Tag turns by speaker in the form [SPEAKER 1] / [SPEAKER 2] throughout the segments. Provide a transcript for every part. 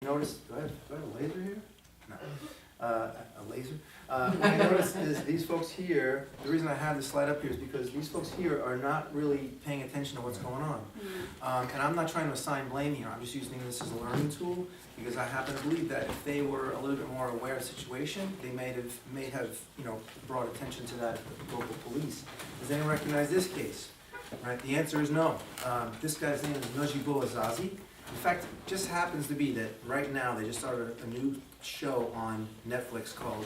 [SPEAKER 1] Notice, do I have a laser here? No. A laser? What I noticed is these folks here, the reason I have this slide up here is because these folks here are not really paying attention to what's going on. And I'm not trying to assign blame here, I'm just using this as a learning tool, because I happen to believe that if they were a little bit more aware of the situation, they may have brought attention to that local police. Does anyone recognize this case? Right, the answer is no. This guy's name is Nojibo Azazi. In fact, it just happens to be that right now they just started a new show on Netflix called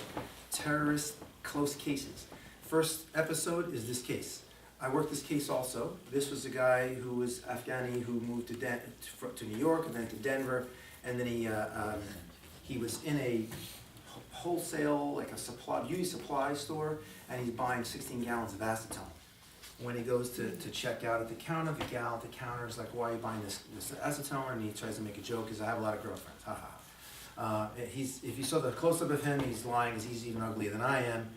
[SPEAKER 1] Terrorist Close Cases. First episode is this case. I worked this case also. This was a guy who was Afghani who moved to New York and then to Denver, and then he was in a wholesale, like a beauty supply store, and he's buying 16 gallons of acetone. When he goes to check out at the counter, the gal at the counter is like, why are you buying this acetone? And he tries to make a joke, because I have a lot of girlfriends, haha. If you saw the close-up of him, he's lying, because he's even uglier than I am.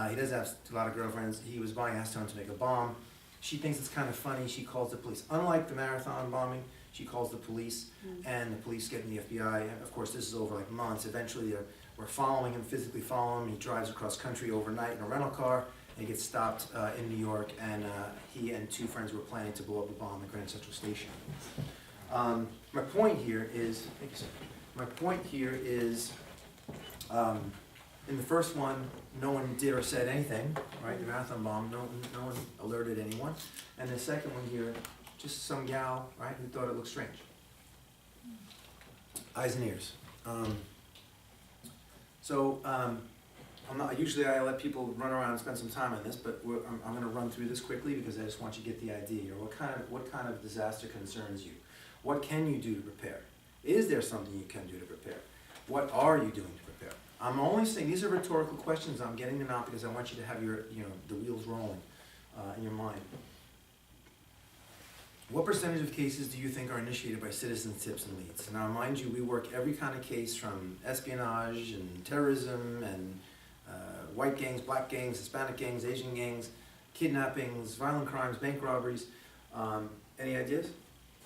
[SPEAKER 1] He does have a lot of girlfriends. He was buying acetone to make a bomb. She thinks it's kind of funny. She calls the police. Unlike the marathon bombing, she calls the police, and the police get in the FBI. And of course, this is over like months. Eventually, we're following him, physically following him. He drives across country overnight in a rental car. He gets stopped in New York, and he and two friends were planning to blow up a bomb at Grand Central Station. My point here is, thank you, sir. My point here is, in the first one, no one did or said anything, right? The marathon bomb, no one alerted anyone. And the second one here, just some gal, right, who thought it looked strange. Eyes and ears. Usually I let people run around and spend some time on this, but I'm going to run through this quickly because I just want you to get the idea here. What kind of disaster concerns you? What can you do to prepare? Is there something you can do to prepare? What are you doing to prepare? I'm only saying these are rhetorical questions. I'm getting them out because I want you to have the wheels rolling in your mind. What percentage of cases do you think are initiated by citizens' tips and leads? Now, mind you, we work every kind of case from espionage and terrorism and white gangs, black gangs, Hispanic gangs, Asian gangs, kidnappings, violent crimes, bank robberies. Any ideas?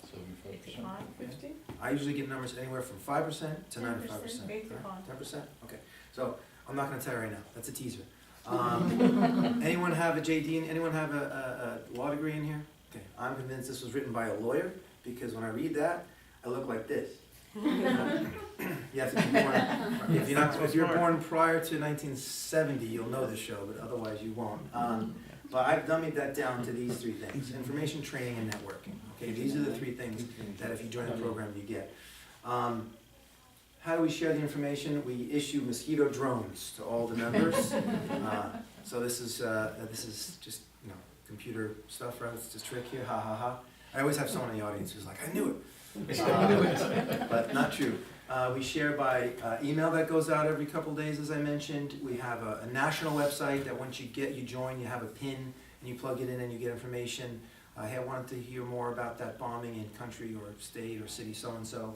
[SPEAKER 2] 75%. 50?
[SPEAKER 1] I usually get numbers anywhere from 5% to 95%. 10%? Okay. So I'm not going to tell you right now. That's a teaser. Anyone have a JD? Anyone have a law degree in here? Okay. I'm convinced this was written by a lawyer because when I read that, I look like this. You have to be born. If you're born prior to 1970, you'll know this show, but otherwise you won't. But I've dummied that down to these three things: information, training, and networking. Okay, these are the three things that if you join the program, you get. How do we share the information? We issue mosquito drones to all the members. So this is just computer stuff, right? It's just a trick here. Ha ha ha. I always have someone in the audience who's like, I knew it. But not true. We share by email that goes out every couple days, as I mentioned. We have a national website that once you join, you have a pin and you plug it in and you get information. Hey, I wanted to hear more about that bombing in country or state or city so-and-so.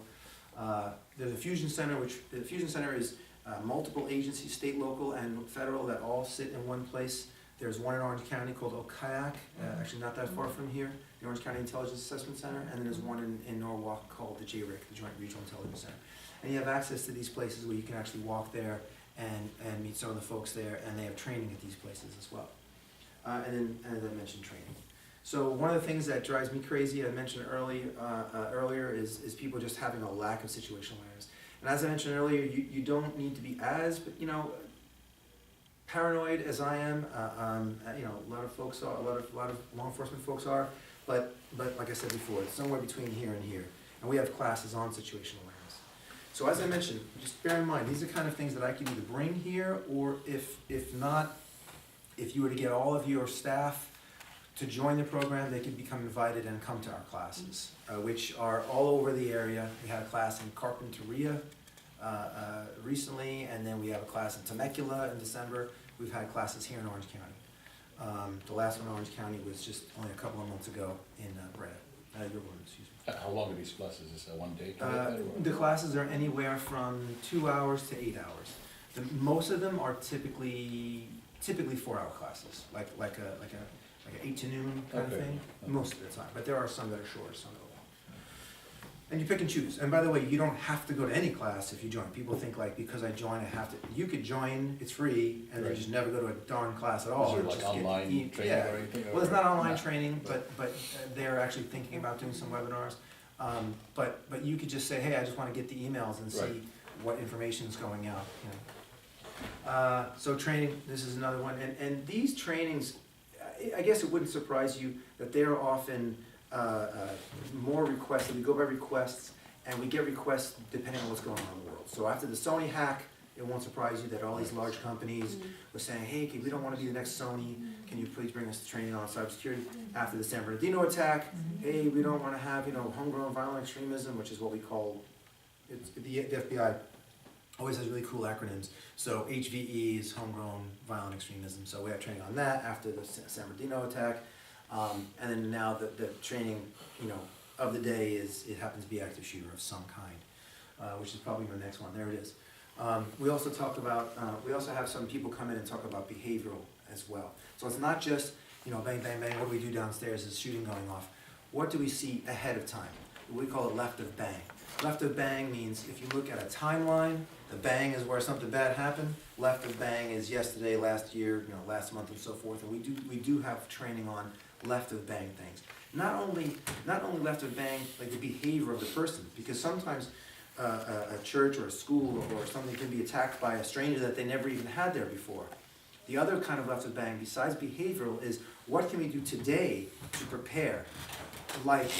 [SPEAKER 1] There's a Fusion Center, the Fusion Center is multiple agencies, state, local, and federal, that all sit in one place. There's one in Orange County called Okayak, actually not that far from here, the Orange County Intelligence Assessment Center, and then there's one in Norwalk called the JRIC, the Joint Regional Intelligence Center. And you have access to these places where you can actually walk there and meet some of the folks there, and they have training at these places as well. And then, as I mentioned, training. So one of the things that drives me crazy, I mentioned earlier, is people just having a lack of situational awareness. And as I mentioned earlier, you don't need to be as, paranoid as I am. A lot of folks are, a lot of law enforcement folks are, but like I said before, it's somewhere between here and here. And we have classes on situational awareness. So as I mentioned, just bear in mind, these are kind of things that I could either bring here, or if not, if you were to get all of your staff to join the program, they could become invited and come to our classes, which are all over the area. We had a class in Carpinteria recently, and then we have a class in Temecula in December. We've had classes here in Orange County. The last one in Orange County was just only a couple of months ago in Breda. Your word, excuse me.
[SPEAKER 2] How long are these classes? Is this a one day?
[SPEAKER 1] The classes are anywhere from 2 hours to 8 hours. Most of them are typically 4-hour classes, like an 8 to noon kind of thing, most of the time. But there are some that are shorter, some that are long. And you pick and choose. And by the way, you don't have to go to any class if you join. People think like, because I join, I have to. You could join, it's free, and then
[SPEAKER 2] Right.
[SPEAKER 1] just never go to a darn class at all.
[SPEAKER 2] Is there
[SPEAKER 1] or
[SPEAKER 2] like
[SPEAKER 1] just get
[SPEAKER 2] online
[SPEAKER 1] e-
[SPEAKER 2] training
[SPEAKER 1] yeah.
[SPEAKER 2] or anything?
[SPEAKER 1] Well, it's not online
[SPEAKER 2] No.
[SPEAKER 1] training, but they're actually thinking about doing some webinars. But you could just say, hey, I just wanna get the emails and see
[SPEAKER 2] Right.
[SPEAKER 1] what information's going out, you know. So training, this is another one, and these trainings, I guess it wouldn't surprise you that they're often more requested. We go by requests, and we get requests depending on what's going on in the world. So after the Sony hack, it won't surprise you that all these large companies were saying, hey, we don't want to be the next Sony, can you please bring us training on cybersecurity? After the San Bernardino attack, hey, we don't want to have, homegrown violent extremism, which is what we call, the FBI always has really cool acronyms. So HVE is homegrown violent extremism, so we have training on that after the San Bernardino attack. And then now the training, of the day is, it happens to be active shooter of some kind, which is probably the next one, there it is. We also talk about, we also have some people come in and talk about behavioral as well. So it's not just, bang, bang, bang, what do we do downstairs, is shooting going off. What do we see ahead of time? We call it left of bang. Left of bang means if you look at a timeline, the bang is where something bad happened. Left of bang is yesterday, last year, last month, and so forth. And we do have training on left of bang things. Not only left of bang, like the behavior of the person, because sometimes a church or a school or something can be attacked by a stranger that they never even had there before. The other kind of left of bang, besides behavioral, is what can we do today to prepare, like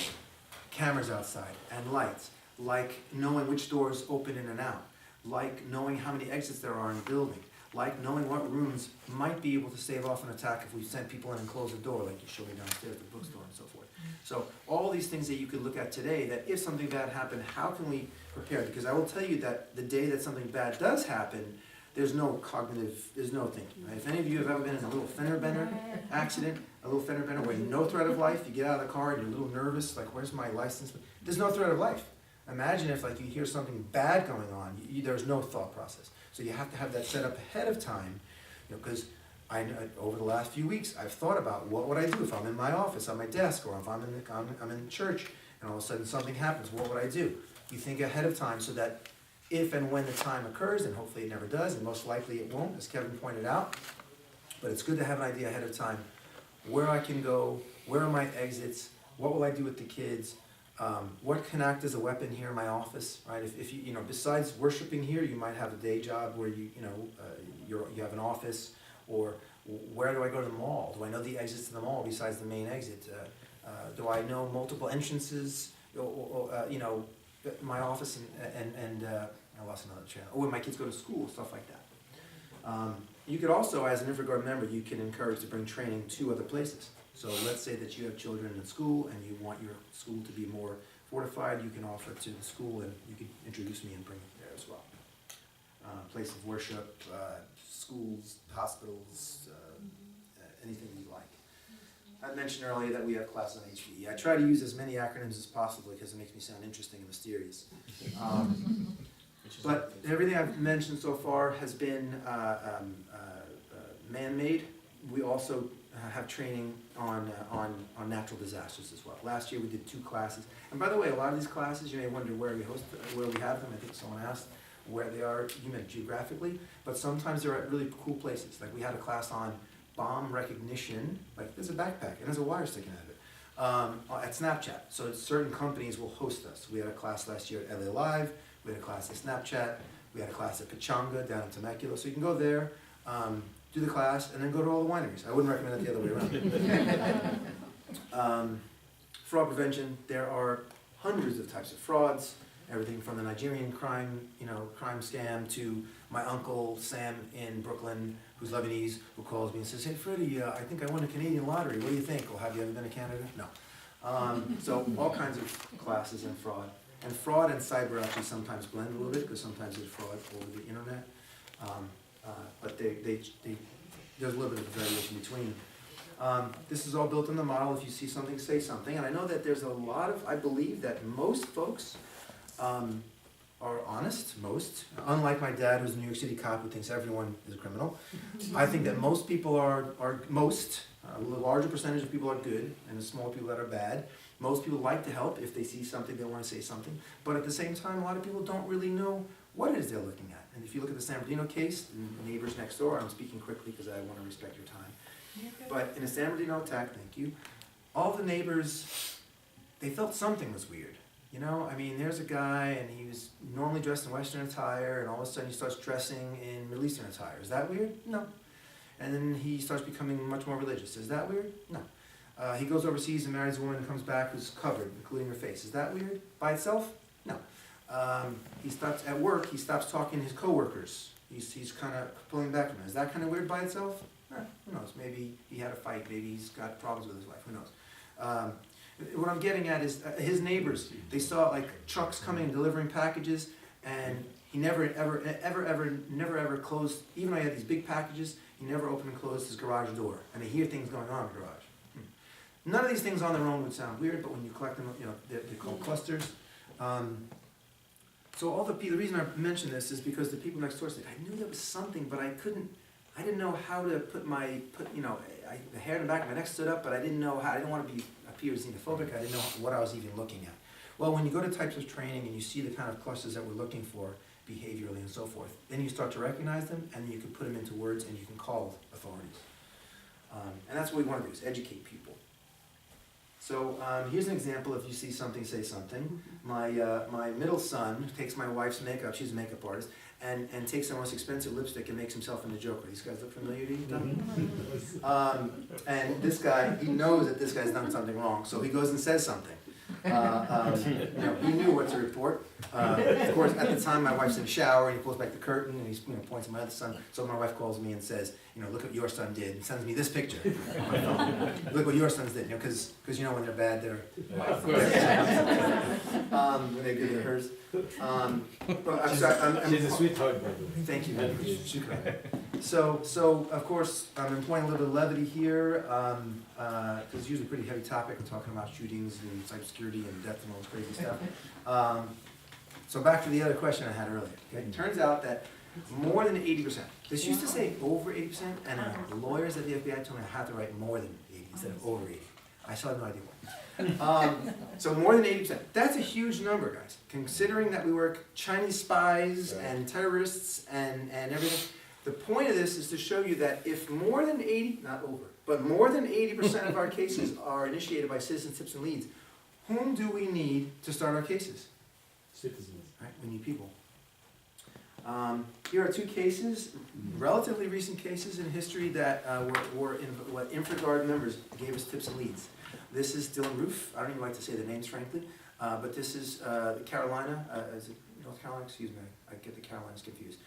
[SPEAKER 1] cameras outside and lights, like knowing which doors open in and out, like knowing how many exits there are in a building, like knowing what rooms might be able to stave off an attack if we send people in and close the door, like you showed me downstairs, the bookstore and so forth. So all these things that you could look at today, that if something bad happened, how can we prepare? Because I will tell you that the day that something bad does happen, there's no thinking, right? If any of you have ever been in a little fender bender accident, a little fender bender where no threat of life, you get out of the car and you're a little nervous, like where's my license? There's no threat of life. Imagine if you hear something bad going on, there's no thought process. So you have to have that set up ahead of time, because over the last few weeks, I've thought about what would I do if I'm in my office, on my desk, or if I'm in church, and all of a sudden something happens, what would I do? You think ahead of time so that if and when the time occurs, and hopefully it never does, and most likely it won't, as Kevin pointed out, but it's good to have an idea ahead of time, where I can go, where are my exits, what will I do with the kids, what can act as a weapon here in my office, right? If you, besides worshiping here, you might have a day job where you have an office, or where do I go to the mall? Do I know the exits to the mall besides the main exit? Do I know multiple entrances? My office and I lost another channel. Or when my kids go to school, stuff like that. You could also, as an InfraGuard member, you can encourage to bring training to other places. So let's say that you have children in school and you want your school to be more fortified, you can offer it to the school and you can introduce me and bring it there as well. Place of worship, schools, hospitals, anything you like. I mentioned earlier that we have classes on HVE. I try to use as many acronyms as possible because it makes me sound interesting and mysterious. But everything I've mentioned so far has been man-made. We also have training on natural disasters as well. Last year we did 2 classes. And by the way, a lot of these classes, you may wonder where we have them. I think someone asked where they are, you meant geographically, but sometimes they're at really cool places. Like we had a class on bomb recognition, like there's a backpack and there's a wire sticking out of it, at Snapchat. So certain companies will host us. We had a class last year at LA Live, we had a class at Snapchat, we had a class at Pechanga down in Temecula. So you can go there, do the class, and then go to all the wineries. I wouldn't recommend it the other way around. Fraud prevention, there are hundreds of types of frauds, everything from the Nigerian crime scam to my uncle Sam in Brooklyn, who's Lebanese, who calls me and says, hey Freddie, I think I won a Canadian lottery, what do you think? Well, have you ever been to Canada? No. So all kinds of classes in fraud. And fraud and cyber actually sometimes blend a little bit, because sometimes there's fraud over the internet. But there's a little bit of a variation between. This is all built in the model. If you see something, say something. And I know that there's a lot of, I believe that most folks are honest, unlike my dad, who's a New York City cop who thinks everyone is a criminal. I think that most people a larger percentage of people are good, and a small people that are bad. Most people like to help. If they see something, they want to say something. But at the same time, a lot of people don't really know what it is they're looking at. And if you look at the San Bernardino case, the neighbors next door, I'm speaking quickly because I want to respect your time. But in a San Bernardino attack, thank you, all the neighbors, they felt something was weird. You know, I mean, there's a guy and he was normally dressed in Western attire and all of a sudden he starts dressing in Middle Eastern attire. Is that weird? No. And then he starts becoming much more religious. Is that weird? No. He goes overseas and marries a woman and comes back who's covered, including her face. Is that weird by itself? No. He stops at work, he stops talking to his coworkers. He's kind of pulling back from them. Is that kind of weird by itself? Who knows? Maybe he had a fight, maybe he's got problems with his wife, who knows? What I'm getting at is his neighbors, they saw like trucks coming and delivering packages, and he never ever closed, even though he had these big packages, he never opened and closed his garage door. And they hear things going on in the garage. None of these things on their own would sound weird, but when you collect them, you know, they're called clusters. So all the reason I mention this is because the people next door said, I knew there was something, but I didn't know how to the hair in the back of my neck stood up, but I didn't know how, I didn't want to appear xenophobic, I didn't know what I was even looking at. Well, when you go to types of training and you see the kind of clusters that we're looking for, behaviorally and so forth, then you start to recognize them, and then you can put them into words and you can call authorities. And that's what we want to do, is educate people. So here's an example. If you see something, say something. My middle son takes my wife's makeup, she's a makeup artist, and takes the most expensive lipstick and makes himself into Joker. These guys look familiar to you? And this guy, he knows that this guy's done something wrong, so he goes and says something. He knew what to report. Of course, at the time, my wife's in the shower, and he pulls back the curtain, and he points at my other son. So my wife calls me and says, look what your son did, and sends me this picture on my phone. Look what your sons did, because when they're bad, they're when they're good, they're hers. But I'm sorry.
[SPEAKER 3] She's a sweetheart, by the way.
[SPEAKER 1] Thank you very much. So of course, I'm employing a little bit of levity here, because it's usually a pretty heavy topic. We're talking about shootings and cybersecurity and death and all this crazy stuff. So back to the other question I had earlier. Okay? It turns out that more than 80%. This used to say over 80%, and the lawyers at the FBI told me I had to write more than 80 instead of over 80. I still have no idea why. So more than 80%. That's a huge number, guys. Considering that we work Chinese spies and terrorists and everything. The point of this is to show you that if more than 80, not over, but more than 80% of our cases are initiated by citizen tips and leads, whom do we need to start our cases?
[SPEAKER 3] Citizens.
[SPEAKER 1] Right? We need people. Here are two cases, relatively recent cases in history that were in what InfraGard members gave us tips and leads. This is Dylan Roof. I don't even like to say the names, frankly, but this is Carolina. Is it North Carolina? Excuse me, I get the Carolinas confused.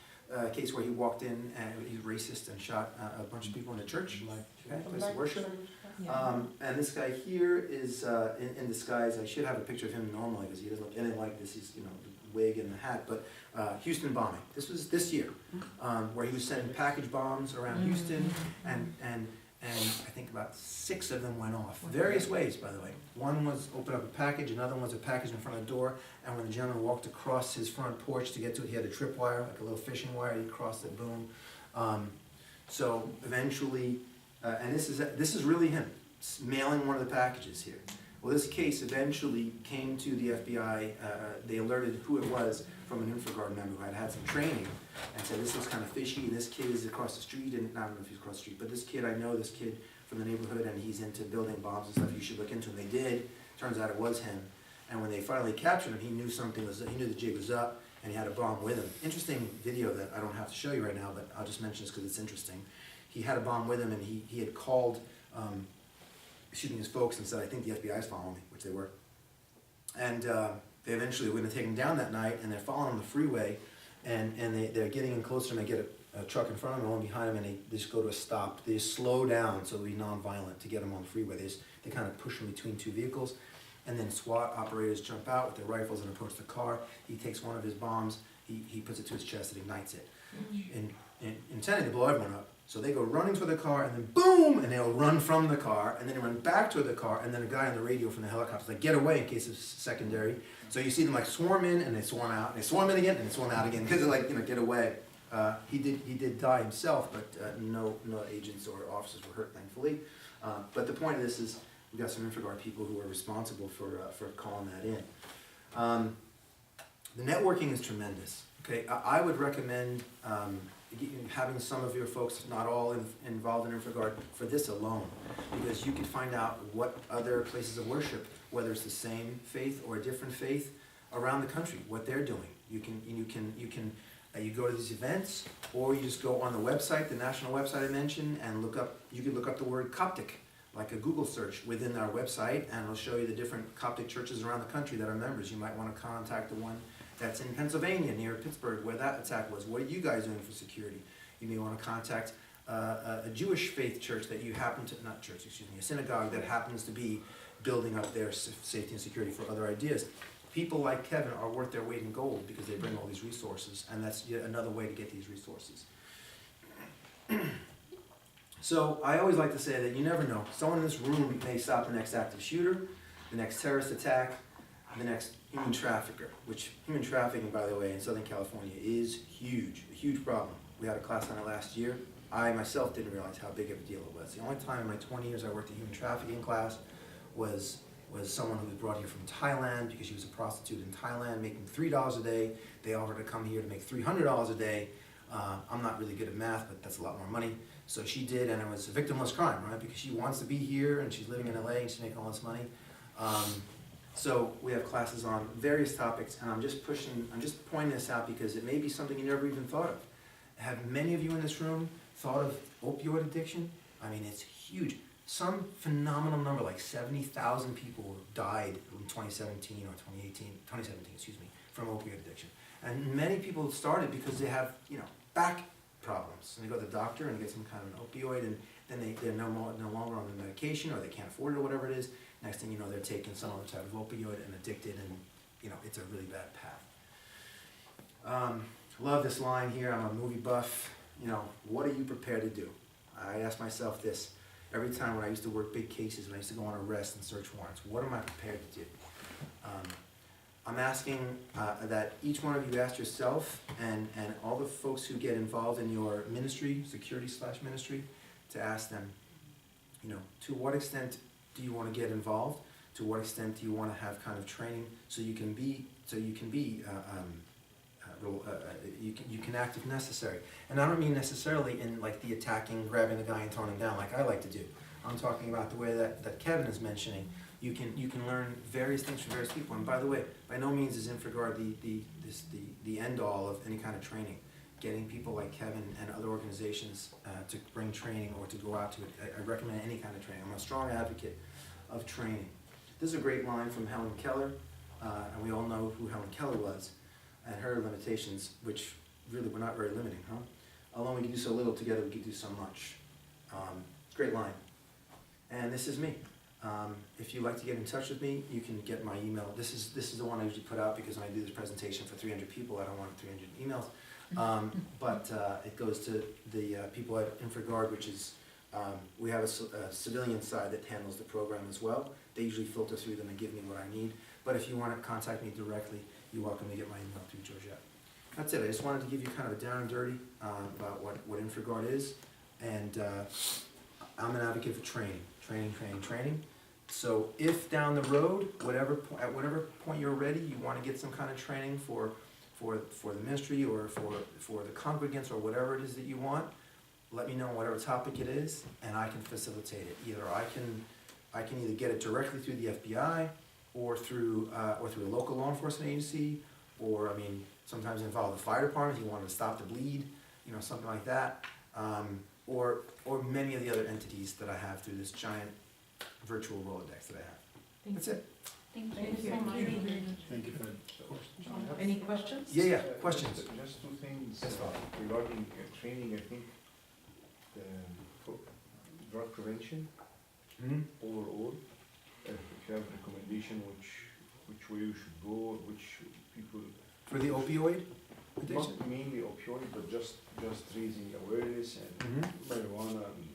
[SPEAKER 1] Case where he walked in and he's racist and shot a bunch of people in a church, place of worship. And this guy here is in disguise. I should have a picture of him normally because he doesn't look anything like this. He's the wig and the hat, but Houston bombing. This was this year, where he was sending package bombs around Houston, and I think about 6 of them went off. Various ways, by the way. One was open up a package, another one was a package in front of the door, and when the gentleman walked across his front porch to get to it, he had a tripwire, like a little fishing wire, he crossed it, boom. So eventually, and this is really him, mailing one of the packages here. Well, this case eventually came to the FBI. They alerted who it was from an InfraGard member who had some training and said, this looks kind of fishy, this kid is across the street, and I don't know if he's across the street, but this kid, I know this kid from the neighborhood, and he's into building bombs and stuff, you should look into him. They did. Turns out it was him. And when they finally captured him, he knew he knew the jig was up, and he had a bomb with him. Interesting video that I don't have to show you right now, but I'll just mention this because it's interesting. He had a bomb with him, and he had called his folks and said, I think the FBI's following me, which they were. And they eventually were going to take him down that night, and they're following him on the freeway, and they're getting in closer, and they get a truck in front of him and one behind him, and they just go to a stop. They just slow down so they'll be non-violent to get him on the freeway. They kind of push him between two vehicles, and then SWAT operators jump out with their rifles and approach the car. He takes one of his bombs, he puts it to his chest and ignites it, and intending to blow everyone up. So they go running for the car, and then boom, and they'll run from the car, and then they run back to the car, and then a guy on the radio from the helicopter is like, get away in case of secondary. So you see them like swarm in, and they swarm out, and they swarm in again, and they swarm out again, because they're like, get away. He did die himself, but no agents or officers were hurt, thankfully. But the point of this is, we've got some InfraGard people who are responsible for calling that in. The networking is tremendous. Okay, I would recommend having some of your folks, not all involved in InfraGard, for this alone, because you could find out what other places of worship, whether it's the same faith or a different faith, around the country, what they're doing. You go to these events, or you just go on the website, the national website I mentioned, and you can look up the word Coptic, like a Google search within our website, and it'll show you the different Coptic churches around the country that are members. You might want to contact the one that's in Pennsylvania, near Pittsburgh, where that attack was. What are you guys doing for security? You may want to contact a Jewish faith church that you happen to, not church, excuse me, a synagogue that happens to be building up their safety and security for other ideas. People like Kevin are worth their weight in gold because they bring all these resources, and that's yet another way to get these resources. So I always like to say that you never know. Someone in this room may stop the next active shooter, the next terrorist attack, the next human trafficker, which human trafficking, by the way, in Southern California is huge, a huge problem. We had a class on it last year. I myself didn't realize how big of a deal it was. The only time in my 20 years I worked a human trafficking class was someone who was brought here from Thailand because she was a prostitute in Thailand making $3 a day. They offered to come here to make $300 a day. I'm not really good at math, but that's a lot more money. So she did, and it was a victimless crime, right? Because she wants to be here, and she's living in LA, and she's making all this money. So we have classes on various topics, and I'm just pointing this out because it may be something you never even thought of. Have many of you in this room thought of opioid addiction? I mean, it's huge. Some phenomenal number, like 70,000 people died in 2017 or 2017, excuse me, from opioid addiction. And many people started because they have, back problems. And they go to the doctor and get some kind of an opioid, and then they're no longer on the medication, or they can't afford it, or whatever it is. Next thing you know, they're taking some other type of opioid and addicted, and it's a really bad path. Love this line here. I'm a movie buff. What are you prepared to do? I ask myself this every time when I used to work big cases, when I used to go on arrest and search warrants. What am I prepared to do? I'm asking that each one of you ask yourself, and all the folks who get involved in your ministry, security/ministry, to ask them, to what extent do you want to get involved? To what extent do you want to have kind of training so you can act if necessary? And I don't mean necessarily in like the attacking, grabbing the guy and throwing him down like I like to do. I'm talking about the way that Kevin is mentioning. You can learn various things from various people. And by the way, by no means is InfraGard the end all of any kind of training. Getting people like Kevin and other organizations to bring training or to go out to it. I recommend any kind of training. I'm a strong advocate of training. This is a great line from Helen Keller, and we all know who Helen Keller was and her limitations, which really were not very limiting, huh? Alone we can do so little, together we can do so much. Great line. And this is me. If you'd like to get in touch with me, you can get my email. This is the one I usually put out because when I do this presentation for 300 people, I don't want 300 emails. But it goes to the people at InfraGard, which is, we have a civilian side that handles the program as well. They usually filter through them and give me what I need. But if you want to contact me directly, you're welcome to get my email through Georgette. That's it. I just wanted to give you kind of a down and dirty about what InfraGard is. And I'm an advocate for training. So if down the road, at whatever point you're ready, you want to get some kind of training for the ministry or for the congregants or whatever it is that you want, let me know whatever topic it is, and I can facilitate it. Either I can either get it directly through the FBI or through a local law enforcement agency, or sometimes involve the fire department if you want to stop the bleed, something like that, or many of the other entities that I have through this giant virtual Rolodex that I have. That's it.
[SPEAKER 4] Thank you so much.
[SPEAKER 2] Thank you for
[SPEAKER 4] Any questions?
[SPEAKER 1] Yeah, questions.
[SPEAKER 5] Just two things
[SPEAKER 1] Yes, Bob.
[SPEAKER 5] regarding training. I think for drug prevention overall, if you have recommendation which way you should go, which people
[SPEAKER 1] For the opioid addiction?
[SPEAKER 5] not mainly opioid, but just raising awareness and marijuana and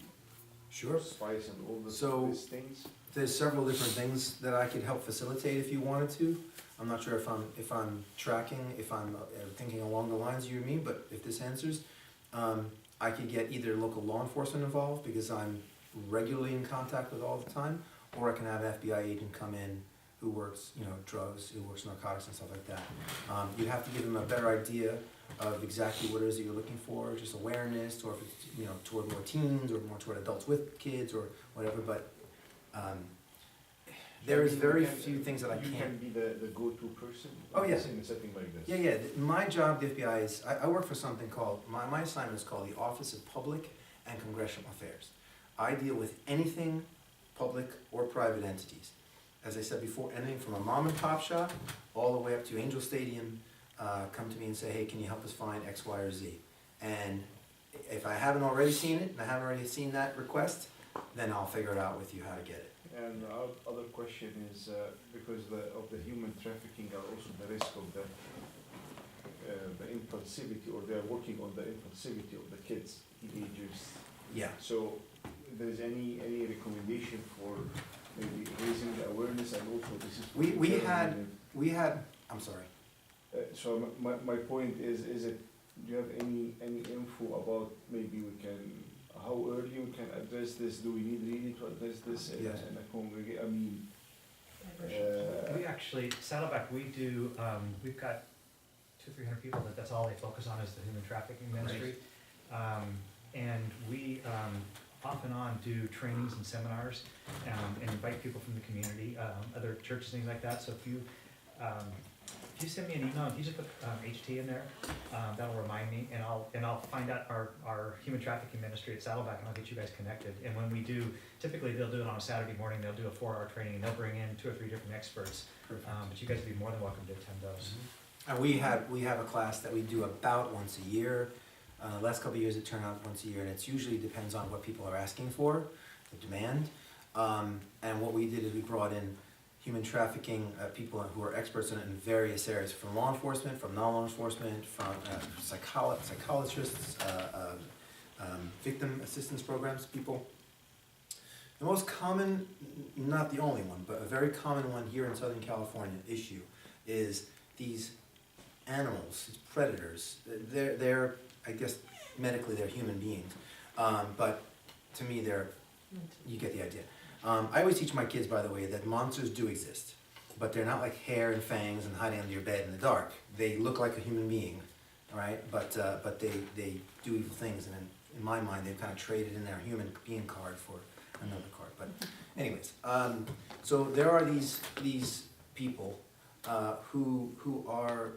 [SPEAKER 1] Sure.
[SPEAKER 5] spice and all
[SPEAKER 1] So-
[SPEAKER 5] these things.
[SPEAKER 1] There's several different things that I could help facilitate if you wanted to. I'm not sure if I'm tracking, if I'm thinking along the lines you mean, but if this answers, I could get either local law enforcement involved because I'm regularly in contact with all the time, or I can have an FBI agent come in who works, you know, drugs, who works narcotics and stuff like that. You have to give them a better idea of exactly what it is that you're looking for, just awareness, or if it's, you know, toward more teens, or more toward adults with kids, or whatever, but, there is very few things that I
[SPEAKER 5] You
[SPEAKER 1] can't.
[SPEAKER 5] can be the go-to person.
[SPEAKER 1] Oh, yeah.
[SPEAKER 5] In a setting like this.
[SPEAKER 1] Yeah, my job, the FBI, is, I work for something called, my assignment is called the Office of Public and Congressional Affairs. I deal with anything public or private entities. As I said before, anything from a mom and pop shop all the way up to Angel Stadium, come to me and say, hey, can you help us find X, Y, or Z? And if I haven't already seen it, and I haven't already seen that request, then I'll figure it out with you how to get it.
[SPEAKER 5] And our other question is, because of the human trafficking and also the risk of the impulsivity, or they are working on the impulsivity of the kids, teenagers.
[SPEAKER 1] Yeah.
[SPEAKER 5] So, if there's any recommendation for maybe raising the awareness, and also this is. for
[SPEAKER 1] We
[SPEAKER 5] the
[SPEAKER 1] had, I'm sorry.
[SPEAKER 5] So my point is it, do you have any info about maybe we can, how early we can address this? Do we need really to address this in
[SPEAKER 1] Yes.
[SPEAKER 5] a congregation? I mean,
[SPEAKER 6] We actually, Saddleback, we do, we've got 200-300 people that's all they focus on is the human trafficking ministry. And we, off and on, do trainings and seminars, and invite people from the community, other churches, things like that. So if you send me an email, if you just put HT in there, that'll remind me, and I'll find out our human trafficking ministry at Saddleback, and I'll get you guys connected. And when we do, typically they'll do it on a Saturday morning, they'll do a 4-hour training, and they'll bring in 2 or 3 different experts. But you guys would be more than welcome to attend those.
[SPEAKER 1] And we have a class that we do about once a year. Last couple of years it turned out once a year, and it's usually depends on what people are asking for, the demand. And what we did is we brought in human trafficking people who are experts in it in various areas, from law enforcement, from non-law enforcement, from psychologists, victim assistance programs people. The most common, not the only one, but a very common one here in Southern California issue is these animals, these predators. They're I guess medically they're human beings, but to me you get the idea. I always teach my kids, by the way, that monsters do exist, but they're not like hair and fangs and hiding under your bed in the dark. They look like a human being, right? But they do evil things, and in my mind, they've kind of traded in their human being card for another card. But anyways, so there are these people who are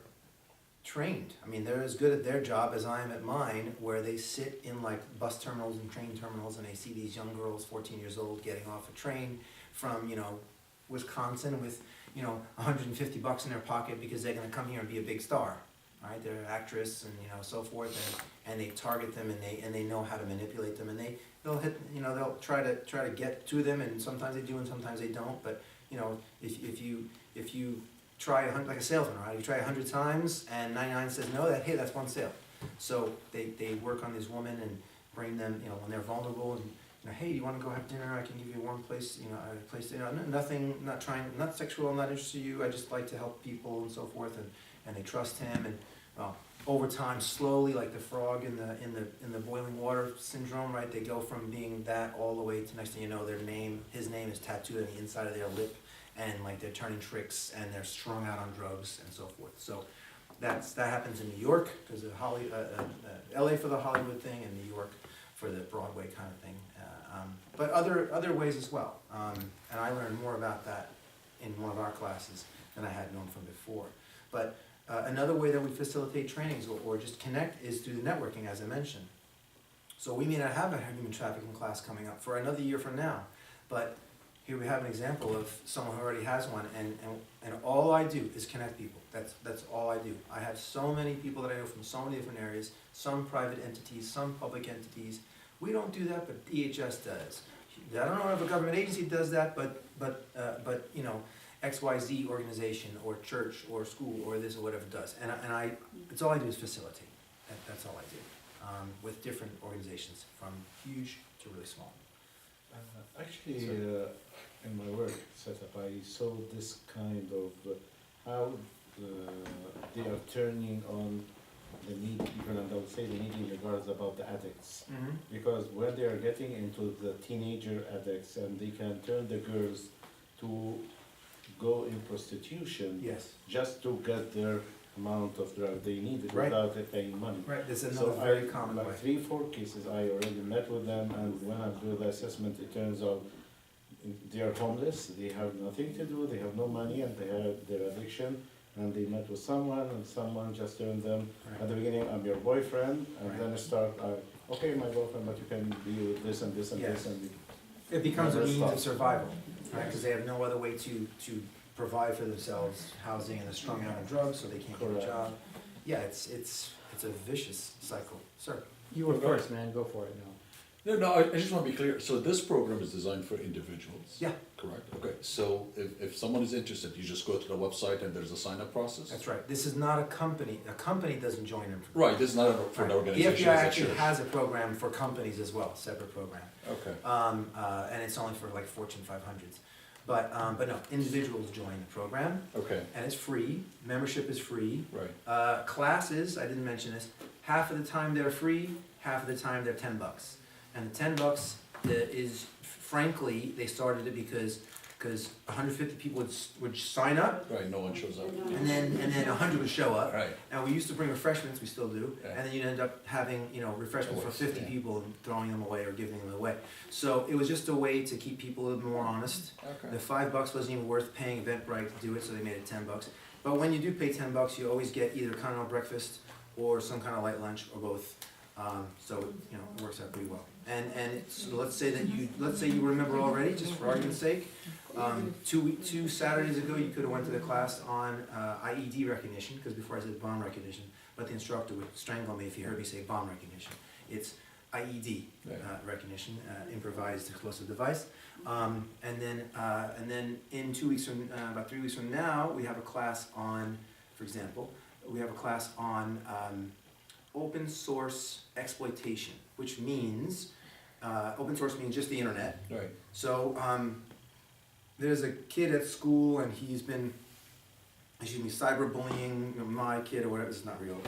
[SPEAKER 1] trained. I mean, they're as good at their job as I am at mine, where they sit in like bus terminals and train terminals, and they see these young girls, 14 years old, getting off a train from, you know, Wisconsin with, you know, $150 in their pocket because they're going to come here and be a big star, right? They're an actress and, you know, so forth, and they target them, and they know how to manipulate them, and they'll hit, you know, they'll try to get to them, and sometimes they do and sometimes they don't. But you know, if you try like a salesman, right? You try 100 times and 99 says no, that's one sale. So they work on this woman and bring them, you know, when they're vulnerable, and you know, hey, do you want to go have dinner? I can give you a warm place, you know, a place to, you know, nothing, not sexual, I'm not interested in you. I just like to help people and so forth, and they trust him, and well, over time, slowly, like the frog in the boiling water syndrome, right? They go from being that all the way to next thing you know, his name is tattooed on the inside of their lip. And like they're turning tricks, and they're strung out on drugs and so forth. So that happens in New York, because of LA for the Hollywood thing, and New York for the Broadway kind of thing. But other ways as well. And I learned more about that in one of our classes than I had known from before. But another way that we facilitate trainings or just connect is through the networking, as I mentioned. So we may not have a human trafficking class coming up for another year from now, but here we have an example of someone who already has one, and all I do is connect people. That's all I do. I have so many people that I know from so many different areas, some private entities, some public entities. We don't do that, but DHS does. I don't know if a government agency does that, but you know, XYZ organization or church or school or this or whatever does. And it's all I do is facilitate. That's all I do with different organizations, from huge to really small.
[SPEAKER 3] Actually, in my work setup, I saw this kind of how they are turning on the need, even on those let's say, the needy regards about the addicts.
[SPEAKER 1] Mhm.
[SPEAKER 3] Because when they are getting into the teenager addicts and they can turn the girls to go in prostitution
[SPEAKER 1] Yes,
[SPEAKER 3] just to get their amount of drug they needed
[SPEAKER 1] Right.
[SPEAKER 3] without it paying money.
[SPEAKER 1] right, that's
[SPEAKER 3] So
[SPEAKER 1] another very common way.
[SPEAKER 3] like 3-4 cases, I already met with them, and when I do the assessment, it turns out they are homeless, they have nothing to do, they have no money, and they have their addiction, and they met with someone, and someone just turned them, at the beginning, I'm your boyfriend, and
[SPEAKER 1] Right.
[SPEAKER 3] then it start, okay, my boyfriend, but you can be with this and this and this,
[SPEAKER 1] Yes.
[SPEAKER 3] and
[SPEAKER 1] It becomes a
[SPEAKER 3] Never
[SPEAKER 1] means of
[SPEAKER 3] stop.
[SPEAKER 1] survival, right, because they have no other way to provide for themselves housing, and they're strung out on drugs, so they can't get a
[SPEAKER 3] Correct.
[SPEAKER 1] job. Yeah, it's a vicious cycle, sir.
[SPEAKER 7] You were first, man, go for it now.
[SPEAKER 2] No, I just wanna be clear, so this program is designed for individuals?
[SPEAKER 1] Yeah.
[SPEAKER 2] Correct, okay, so if someone is interested, you just go to the website and there's a sign-up process?
[SPEAKER 1] That's right, this is not a company doesn't join them.
[SPEAKER 2] Right, this is not for an
[SPEAKER 1] Right.
[SPEAKER 2] organization,
[SPEAKER 1] The FBI
[SPEAKER 2] it's a
[SPEAKER 1] actually
[SPEAKER 2] church.
[SPEAKER 1] has a program for companies as well, separate program.
[SPEAKER 2] Okay,
[SPEAKER 1] And it's only for like Fortune 500s. But no, individuals join the program,
[SPEAKER 2] okay,
[SPEAKER 1] and it's free, membership is free.
[SPEAKER 2] right,
[SPEAKER 1] Classes, I didn't mention this, half of the time they're free, half of the time they're $10. And the $10 is, frankly, they started it because 150 people would sign up,
[SPEAKER 2] right, no one shows up.
[SPEAKER 1] and then 100 would show up.
[SPEAKER 2] Right,
[SPEAKER 1] And we used to bring refreshments, we still do,
[SPEAKER 2] Yeah.
[SPEAKER 1] and then you'd end up having, refreshments for
[SPEAKER 2] Always,
[SPEAKER 1] 50
[SPEAKER 2] yeah.
[SPEAKER 1] people and throwing them away or giving them away. So it was just a way to keep people a little more honest.
[SPEAKER 2] okay.
[SPEAKER 1] The $5 wasn't even worth paying Eventbrite to do it, so they made it $10. But when you do pay $10, you always get either continental breakfast or some kind of light lunch or both. So it works out pretty well. And so let's say you remember already, just for argument's sake. 2 Saturdays ago, you could have went to the class on IED recognition, because before I said bomb recognition, but the instructor would strangle me if he heard me say bomb recognition. It's IED recognition, improvised explosive device. And then in 2 weeks from, about 3 weeks from now, we have a class on, for example, we have a class on open source exploitation, which means, open source means just the internet.
[SPEAKER 2] Right,
[SPEAKER 1] So, there's a kid at school and he's been, cyberbullying my kid or whatever, it's not real.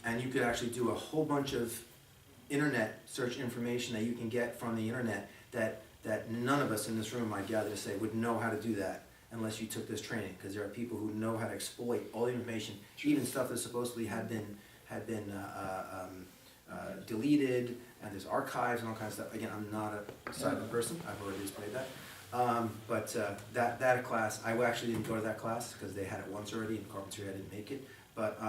[SPEAKER 1] And you could actually do a whole bunch of internet search information that you can get from the internet that none of us in this room, I gather to say, would know how to do that unless you took this training, because there are people who know how to exploit all the information, even stuff that supposedly had been deleted, and there's archives and all kinds of stuff. Again, I'm not a cyber person, I've already displayed that. But that class, I actually didn't go to that class because they had it once already in carpentry, I didn't make it, but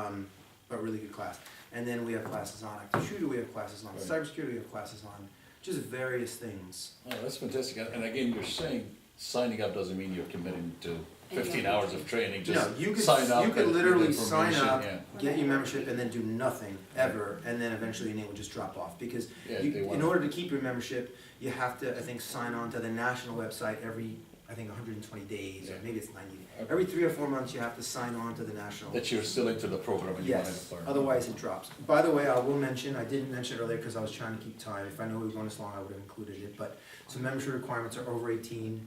[SPEAKER 1] really good class. And then we have classes on active shooter, we have classes on
[SPEAKER 2] Right.
[SPEAKER 1] cybersecurity, we have classes on just various things.
[SPEAKER 2] oh, that's fantastic, and again, you're saying signing up doesn't mean you're committing to 15 hours of training,
[SPEAKER 1] No,
[SPEAKER 2] just
[SPEAKER 1] you could,
[SPEAKER 2] sign up.
[SPEAKER 1] you could
[SPEAKER 2] and get
[SPEAKER 1] literally sign
[SPEAKER 2] information,
[SPEAKER 1] up,
[SPEAKER 2] yeah.
[SPEAKER 1] get your membership, and then do nothing ever, and then eventually your name will just drop off. Because
[SPEAKER 2] Yeah,
[SPEAKER 1] you,
[SPEAKER 2] they
[SPEAKER 1] in
[SPEAKER 2] want-
[SPEAKER 1] order to keep your membership, you have to, I think, sign on to the national website every, I think, 120 days, or
[SPEAKER 2] Yeah.
[SPEAKER 1] maybe it's 90 days.
[SPEAKER 2] Okay.
[SPEAKER 1] Every 3 or 4 months, you have to sign on to the national.
[SPEAKER 2] That you're still into the program and you want
[SPEAKER 1] Yes,
[SPEAKER 2] to learn.
[SPEAKER 1] otherwise it drops. By the way, I will mention, I didn't mention it earlier because I was trying to keep time. If I knew we were going this long, I would have included it. But some membership requirements are over 18.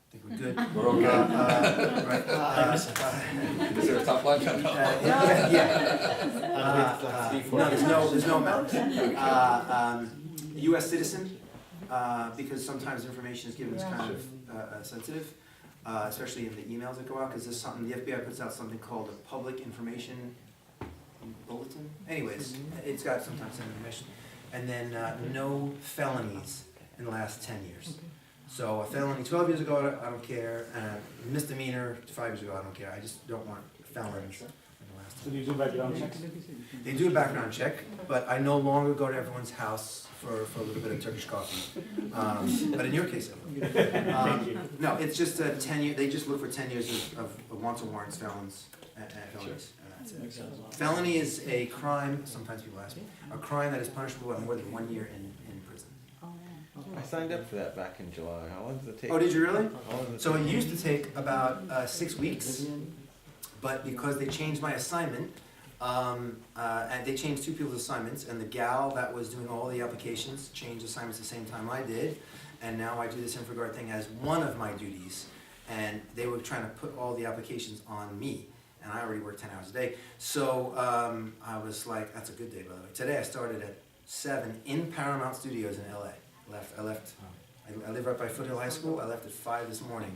[SPEAKER 1] I think we're good.
[SPEAKER 2] We're okay.
[SPEAKER 1] Right.
[SPEAKER 2] Is there a top line? No.
[SPEAKER 1] No, there's no amount. US citizen, because sometimes information is given is kind of sensitive, especially in the emails that go out, because there's something, the FBI puts out something called a public information bulletin. Anyways, it's got sometimes some information. And then no felonies in the last 10 years. So a felony 12 years ago, I don't care, misdemeanor 5 years ago, I don't care. I just don't want felons in the last 10
[SPEAKER 7] So do you do background checks?
[SPEAKER 1] They do a background check, but I no longer go to everyone's house for a little bit of Turkish coffee. But in your case, I will. No, it's just a 10-year, they just look for 10 years of wanton warrants, felons, and felonies, and that's it.
[SPEAKER 2] Makes sense.
[SPEAKER 1] Felony is a crime, sometimes people ask me, a crime that is punishable by more than 1 year in prison.
[SPEAKER 8] I signed up for that back in July. How long does it take?
[SPEAKER 1] Oh, did you really?
[SPEAKER 8] How long does it
[SPEAKER 1] So it
[SPEAKER 8] take?
[SPEAKER 1] used to take about 6 weeks, but because they changed my assignment, and they changed 2 people's assignments, and the gal that was doing all the applications changed assignments the same time I did, and now I do this InfraGuard thing as one of my duties, and they were trying to put all the applications on me, and I already work 10 hours a day. So I was like, that's a good day, by the way. Today I started at 7 in Paramount Studios in LA. I live right by Foothill High School. I left at 5 this morning.